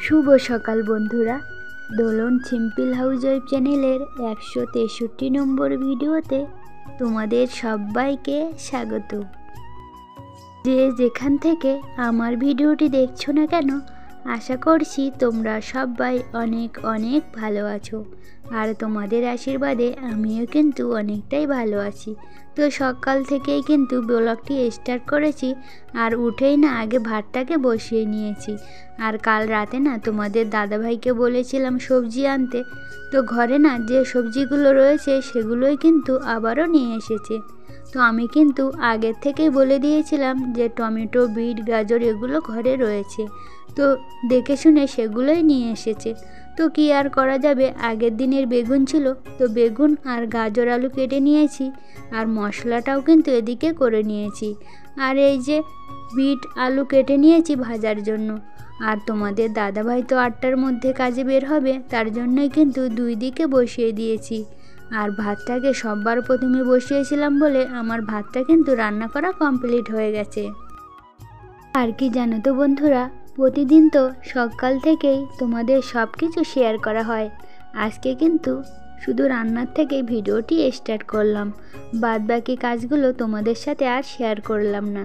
শুভ সকাল বন্ধুরা, দোলন simple housewife চ্যানেলের 163 নম্বর ভিডিওতে তোমাদের সবাইকে স্বাগত। যে যেখান থেকে আমার ভিডিওটি দেখছো না কেন, আশা করছি তোমরা সবাই অনেক অনেক ভালো আছো, আর তোমাদের আশীর্বাদে আমিও কিন্তু অনেকটাই ভালো আছি। তো সকাল থেকেই কিন্তু ব্লগটি স্টার্ট করেছি, আর উঠেই না আগে ভাতটাকে বসিয়ে নিয়েছি। আর কাল রাতে না তোমাদের দাদাভাইকে বলেছিলাম সবজি আনতে, তো ঘরে না যে সবজিগুলো রয়েছে সেগুলোই কিন্তু আবারও নিয়ে এসেছে। তো আমি কিন্তু আগের থেকেই বলে দিয়েছিলাম যে টমেটো, বিট, গাজর এগুলো ঘরে রয়েছে, তো দেখে শুনে সেগুলোই নিয়ে এসেছে। তো কি আর করা যাবে, আগের দিনের বেগুন ছিল, তো বেগুন আর গাজর আলু কেটে নিয়েছি, আর মশলাটাও কিন্তু এদিকে করে নিয়েছি। আর এই যে বিট আলু কেটে নিয়েছি ভাজার জন্য। আর তোমাদের দাদাভাই তো 8টার মধ্যে কাজে বের হবে, তার জন্যই কিন্তু দুই দিকে বসিয়ে দিয়েছি। আর ভাতটাকে সববার প্রথমে বসিয়েছিলাম বলে আমার ভাতটা কিন্তু রান্না করা কমপ্লিট হয়ে গেছে। আর কি জানো তো বন্ধুরা, প্রতিদিন তো সকাল থেকেই তোমাদের সব কিছু শেয়ার করা হয়। আজকে কিন্তু শুধু রান্নার থেকে ভিডিওটি স্টার্ট করলাম, বাদ বাকি কাজগুলো তোমাদের সাথে আর শেয়ার করলাম না।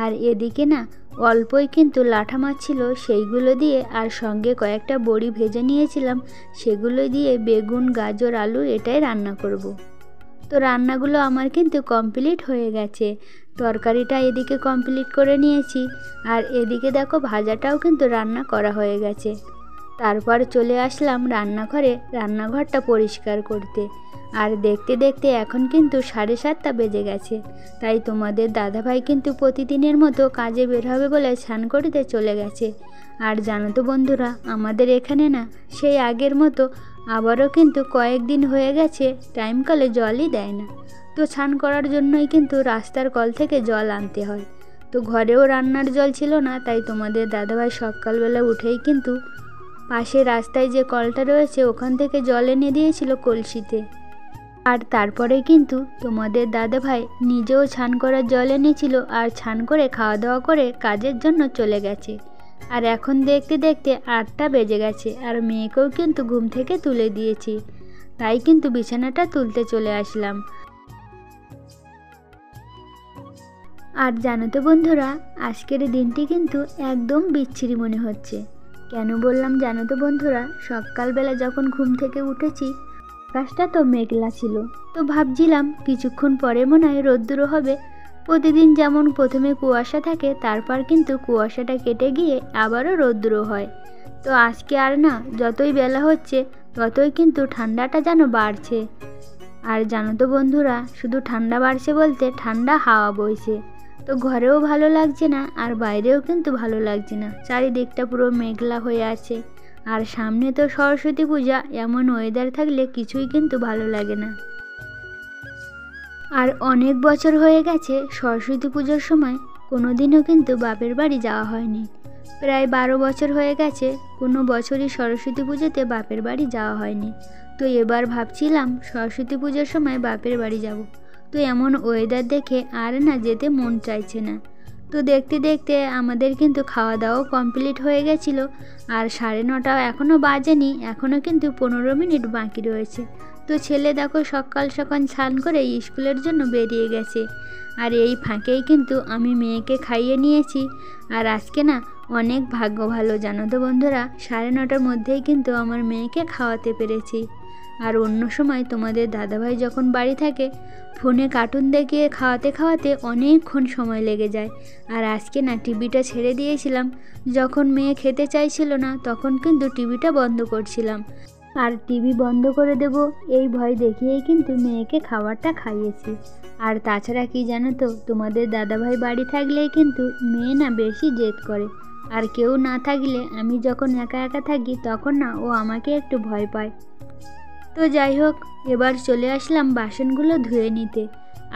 আর এদিকে না অল্পই কিন্তু লাঠা মাছ ছিল, সেইগুলো দিয়ে আর সঙ্গে কয়েকটা বড়ি ভেজে নিয়েছিলাম, সেগুলো দিয়ে বেগুন, গাজর, আলু এটাই রান্না করব। তো রান্নাগুলো আমার কিন্তু কমপ্লিট হয়ে গেছে। তরকারিটা এদিকে কমপ্লিট করে নিয়েছি, আর এদিকে দেখো ভাজাটাও কিন্তু রান্না করা হয়ে গেছে। তারপর চলে আসলাম রান্নাঘরে, রান্নাঘরটা পরিষ্কার করতে। আর দেখতে দেখতে এখন কিন্তু 7:30 বেজে গেছে। তাই তোমাদের দাদাভাই কিন্তু প্রতিদিনের মতো কাজে বের হবে বলে স্নান করতে চলে গেছে। আর জানো তো বন্ধুরা, আমাদের এখানে না সেই আগের মতো আবারও কিন্তু কয়েকদিন হয়ে গেছে টাইম কলে জলই দেয় না। তো স্নান করার জন্যই কিন্তু রাস্তার কল থেকে জল আনতে হয়। তো ঘরেও রান্নার জল ছিল না, তাই তোমাদের দাদাভাই সকালবেলা উঠেই কিন্তু পাশে রাস্তায় যে কলটা রয়েছে ওখান থেকে জল এনে দিয়েছিল কলসিতে। আর তারপরে কিন্তু তোমাদের দাদাভাই নিজেও স্নান করার জল এনেছিল, আর স্নান করে খাওয়া দাওয়া করে কাজের জন্য চলে গেছে। আর এখন দেখতে দেখতে 8টা বেজে গেছে, আর মেয়েকেও কিন্তু ঘুম থেকে তুলে দিয়েছি, তাই কিন্তু বিছানাটা তুলতে চলে আসলাম। আর জানো তো বন্ধুরা, আজকের দিনটি কিন্তু একদম বিচ্ছিরি মনে হচ্ছে। কেন বললাম জানো তো বন্ধুরা, সকালবেলা যখন ঘুম থেকে উঠেছি আকাশটা তো মেঘলা ছিল, তো ভাবছিলাম কিছুক্ষণ পরে মনে হয় রোদ্দুরও হবে। প্রতিদিন যেমন প্রথমে কুয়াশা থাকে, তারপর কিন্তু কুয়াশাটা কেটে গিয়ে আবারও রোদ্দুরও হয়। তো আজকে আর না, যতই বেলা হচ্ছে ততই কিন্তু ঠান্ডাটা যেন বাড়ছে। আর জানো তো বন্ধুরা, শুধু ঠান্ডা বাড়ছে বলতে ঠান্ডা হাওয়া বইছে। তো ঘরেও ভালো লাগছে না, আর বাইরেও কিন্তু ভালো লাগছে না, চারিদিকটা পুরো মেঘলা হয়ে আছে। আর সামনে তো সরস্বতী পূজা, এমন ওয়েদার থাকলে কিছুই কিন্তু ভালো লাগে না। আর অনেক বছর হয়ে গেছে সরস্বতী পুজোর সময় কোনোদিনও কিন্তু বাপের বাড়ি যাওয়া হয়নি। প্রায় 12 বছর হয়ে গেছে কোনো বছরই সরস্বতী পুজোতে বাপের বাড়ি যাওয়া হয়নি। তো এবার ভাবছিলাম সরস্বতী পুজোর সময় বাপের বাড়ি যাব। তো এমন ওয়েদার দেখে আর না যেতে মন চাইছে না। তো দেখতে দেখতে আমাদের কিন্তু খাওয়া দাওয়াও কমপ্লিট হয়ে গেছিলো, আর 9:30 এখনও বাজেনি, এখনও কিন্তু 15 মিনিট বাকি রয়েছে। তো ছেলে দেখো সকাল সকাল স্নান করে স্কুলের জন্য বেরিয়ে গেছে, আর এই ফাঁকেই কিন্তু আমি মেয়েকে খাইয়ে নিয়েছি। আর আজকে না অনেক ভাগ্য ভালো জানো তো বন্ধুরা, 9:30টার মধ্যেই কিন্তু আমার মেয়েকে খাওয়াতে পেরেছি। আর অন্য সময় তোমাদের দাদাভাই যখন বাড়ি থাকে ফোনে কার্টুন দেখিয়ে খাওয়াতে খাওয়াতে অনেকক্ষণ সময় লেগে যায়। আর আজকে না টিভিটা ছেড়ে দিয়েছিলাম, যখন মেয়ে খেতে চাইছিল না তখন কিন্তু টিভিটা বন্ধ করছিলাম। আর টিভি বন্ধ করে দেব এই ভয় দেখিয়েই কিন্তু মেয়েকে খাবারটা খাইয়েছি। আর তাছাড়া কি জানো তো, তোমাদের দাদাভাই বাড়ি থাকলেই কিন্তু মেয়ে না বেশি জেদ করে, আর কেউ না থাকলে আমি যখন একা একা থাকি তখন না ও আমাকে একটু ভয় পায়। তো যাই হোক, এবার চলে আসলাম বাসনগুলো ধুয়ে নিতে।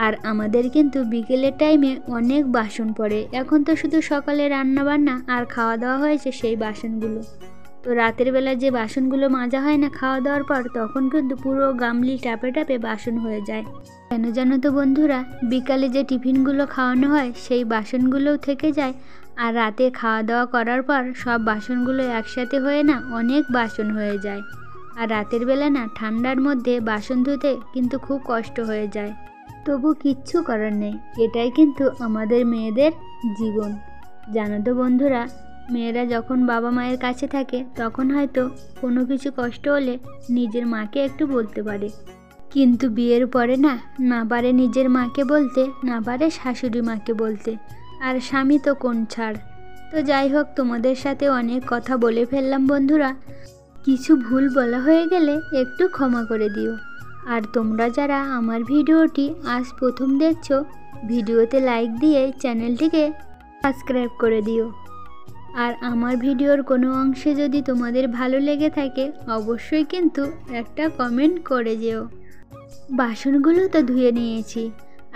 আর আমাদের কিন্তু বিকেলের টাইমে অনেক বাসন পড়ে, এখন তো শুধু সকালে রান্না বান্না আর খাওয়া দাওয়া হয়েছে সেই বাসনগুলো। তো রাতের বেলা যে বাসনগুলো মাজা হয় না খাওয়া দাওয়ার পর, তখন কিন্তু পুরো গামলি টাপে টাপে বাসন হয়ে যায়। কেন জানো তো বন্ধুরা, বিকালে যে টিফিনগুলো খাওয়ানো হয় সেই বাসনগুলোও থেকে যায়, আর রাতে খাওয়া দাওয়া করার পর সব বাসনগুলো একসাথে হয়ে না অনেক বাসন হয়ে যায়। আর রাতের বেলা না ঠান্ডার মধ্যে বাসন ধুতে কিন্তু খুব কষ্ট হয়ে যায়। তবু কিচ্ছু করার নেই, এটাই কিন্তু আমাদের মেয়েদের জীবন। জানো তো বন্ধুরা, মেয়েরা যখন বাবা মায়ের কাছে থাকে তখন হয়তো কোনো কিছু কষ্ট হলে নিজের মাকে একটু বলতে পারে, কিন্তু বিয়ের পরে না পারে নিজের মাকে বলতে, না পারে শাশুড়ি মাকে বলতে, আর স্বামী তো কোন ছাড়। তো যাই হোক, তোমাদের সাথে অনেক কথা বলে ফেললাম বন্ধুরা, কিছু ভুল বলা হয়ে গেলে একটু ক্ষমা করে দিও। আর তোমরা যারা আমার ভিডিওটি আজ প্রথম দেখছো, ভিডিওতে লাইক দিয়ে চ্যানেলটিকে সাবস্ক্রাইব করে দিও। আর আমার ভিডিওর কোনো অংশে যদি তোমাদের ভালো লেগে থাকে অবশ্যই কিন্তু একটা কমেন্ট করে যেও। বাসনগুলো তো ধুয়ে নিয়েছি,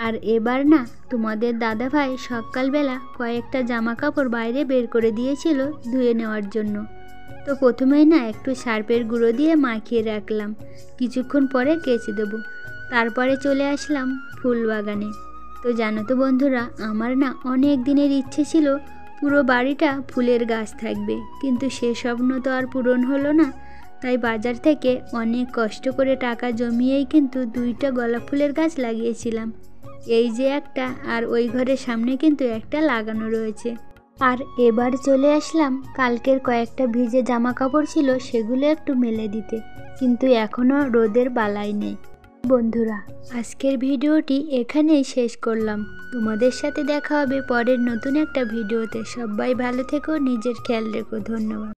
আর এবার না তোমাদের দাদাভাই সকালবেলা কয়েকটা জামা কাপড় বাইরে বের করে দিয়েছিল ধুয়ে নেওয়ার জন্য। তো প্রথমেই না একটু সার্ফের গুঁড়ো দিয়ে মাখিয়ে রাখলাম, কিছুক্ষণ পরে কেচে দেবো। তারপরে চলে আসলাম ফুল বাগানে। তো জানো তো বন্ধুরা, আমার না অনেক দিনের ইচ্ছে ছিল পুরো বাড়িটা ফুলের গাছ থাকবে, কিন্তু সে স্বপ্ন তো আর পূরণ হলো না। তাই বাজার থেকে অনেক কষ্ট করে টাকা জমিয়েই কিন্তু 2টা গোলাপ ফুলের গাছ লাগিয়েছিলাম। এই যে একটা, আর ওই ঘরের সামনে কিন্তু একটা লাগানো রয়েছে। আর এবার চলে আসলাম, কালকের কয়েকটা ভিজে জামা কাপড় ছিল সেগুলো একটু মেলে দিতে, কিন্তু এখনও রোদের বালাই নেই। বন্ধুরা, আজকের ভিডিওটি এখানেই শেষ করলাম। তোমাদের সাথে দেখা হবে পরের নতুন একটা ভিডিওতে। সবাই ভালো থেকো, নিজের খেয়াল রেখো। ধন্যবাদ।